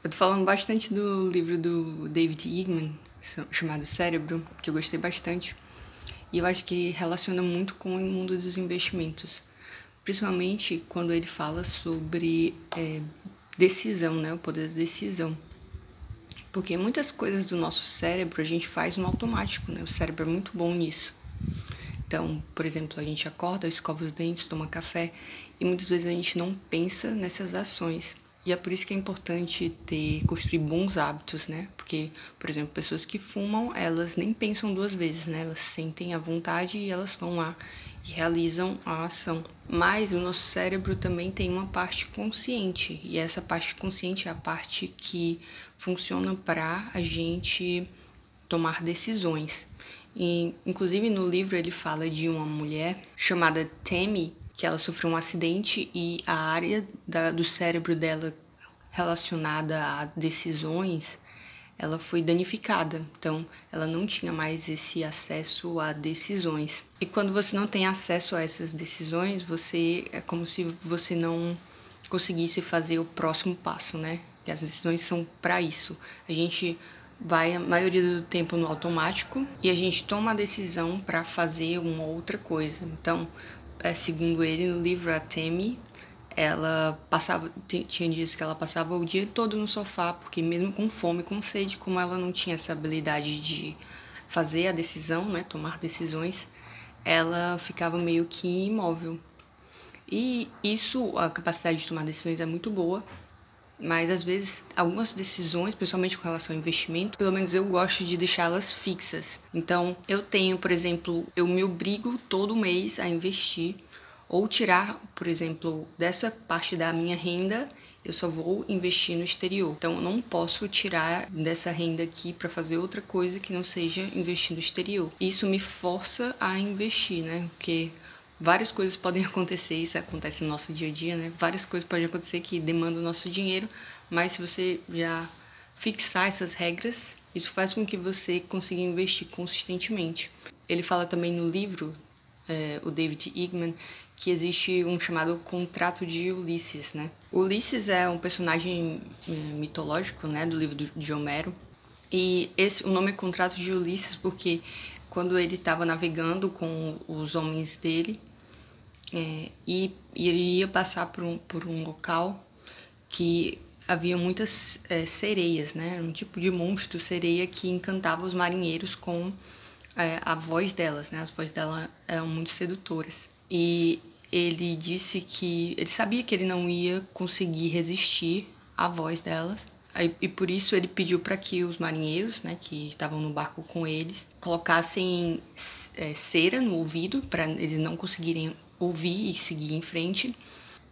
Eu tô falando bastante do livro do David Eagleman, chamado Cérebro, que eu gostei bastante. E eu acho que relaciona muito com o mundo dos investimentos. Principalmente quando ele fala sobre decisão, né? O poder da decisão. Porque muitas coisas do nosso cérebro a gente faz no automático, né? O cérebro é muito bom nisso. Então, por exemplo, a gente acorda, escova os dentes, toma café e muitas vezes a gente não pensa nessas ações. E é por isso que é importante construir bons hábitos, né? Porque, por exemplo, pessoas que fumam, elas nem pensam duas vezes, né? Elas sentem a vontade e elas vão lá e realizam a ação. Mas o nosso cérebro também tem uma parte consciente, e essa parte consciente é a parte que funciona para a gente tomar decisões. E, inclusive no livro ele fala de uma mulher chamada Tammy, que ela sofreu um acidente e a área do cérebro dela relacionada a decisões, ela foi danificada. Então, ela não tinha mais esse acesso a decisões. E quando você não tem acesso a essas decisões, é como se você não conseguisse fazer o próximo passo, né? E as decisões são para isso. A gente vai a maioria do tempo no automático e a gente toma a decisão para fazer uma outra coisa. Então, segundo ele, no livro, a Tammy, ela tinha dias que ela passava o dia todo no sofá, porque mesmo com fome, com sede, como ela não tinha essa habilidade de fazer a decisão, né, tomar decisões, ela ficava meio que imóvel. E isso, a capacidade de tomar decisões é muito boa, mas às vezes algumas decisões, principalmente com relação ao investimento, pelo menos eu gosto de deixá-las fixas. Então eu tenho, por exemplo, eu me obrigo todo mês a investir ou tirar, por exemplo, dessa parte da minha renda, eu só vou investir no exterior. Então eu não posso tirar dessa renda aqui para fazer outra coisa que não seja investir no exterior. Isso me força a investir, né? Porque várias coisas podem acontecer, isso acontece no nosso dia a dia, né? Várias coisas podem acontecer que demandam o nosso dinheiro, mas se você já fixar essas regras, isso faz com que você consiga investir consistentemente. Ele fala também no livro, o David Eagleman, que existe um chamado contrato de Ulisses, né? Ulisses é um personagem mitológico, né, do livro de Homero, e o nome é contrato de Ulisses porque quando ele estava navegando com os homens dele, e ele ia passar por um local que havia muitas sereias, né? Um tipo de monstro sereia que encantava os marinheiros com a voz delas, né? As vozes delas eram muito sedutoras. E ele disse que ele sabia que ele não ia conseguir resistir à voz delas. E por isso ele pediu para que os marinheiros, né, que estavam no barco com eles, colocassem cera no ouvido para eles não conseguirem ouvir e seguir em frente.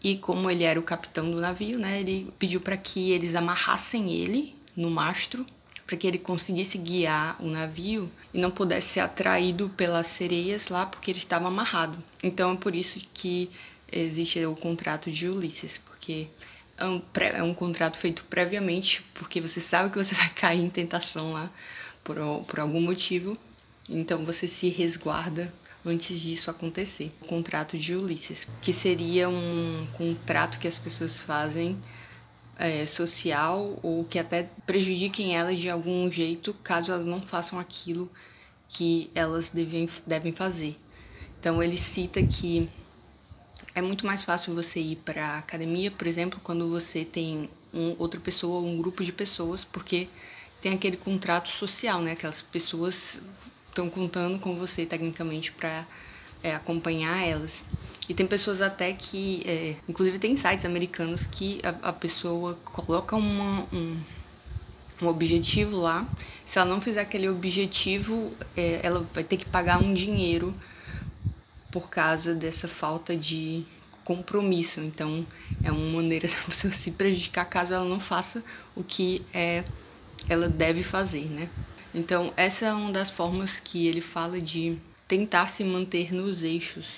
E como ele era o capitão do navio, né, ele pediu para que eles amarrassem ele no mastro para que ele conseguisse guiar o navio e não pudesse ser atraído pelas sereias lá porque ele estava amarrado. Então é por isso que existe o contrato de Ulisses, porque é um contrato feito previamente, porque você sabe que você vai cair em tentação lá por algum motivo, então você se resguarda antes disso acontecer. O contrato de Ulisses, que seria um contrato que as pessoas fazem social ou que até prejudiquem elas de algum jeito caso elas não façam aquilo que elas devem fazer. Então ele cita que é muito mais fácil você ir para a academia, por exemplo, quando você tem outra pessoa, um grupo de pessoas, porque tem aquele contrato social, né? Aquelas pessoas estão contando com você tecnicamente para acompanhar elas. E tem pessoas até que, inclusive tem sites americanos que a pessoa coloca um objetivo lá. Se ela não fizer aquele objetivo, ela vai ter que pagar um dinheiro por causa dessa falta de compromisso. Então é uma maneira da pessoa se prejudicar caso ela não faça o que ela deve fazer, né? Então essa é uma das formas que ele fala de tentar se manter nos eixos,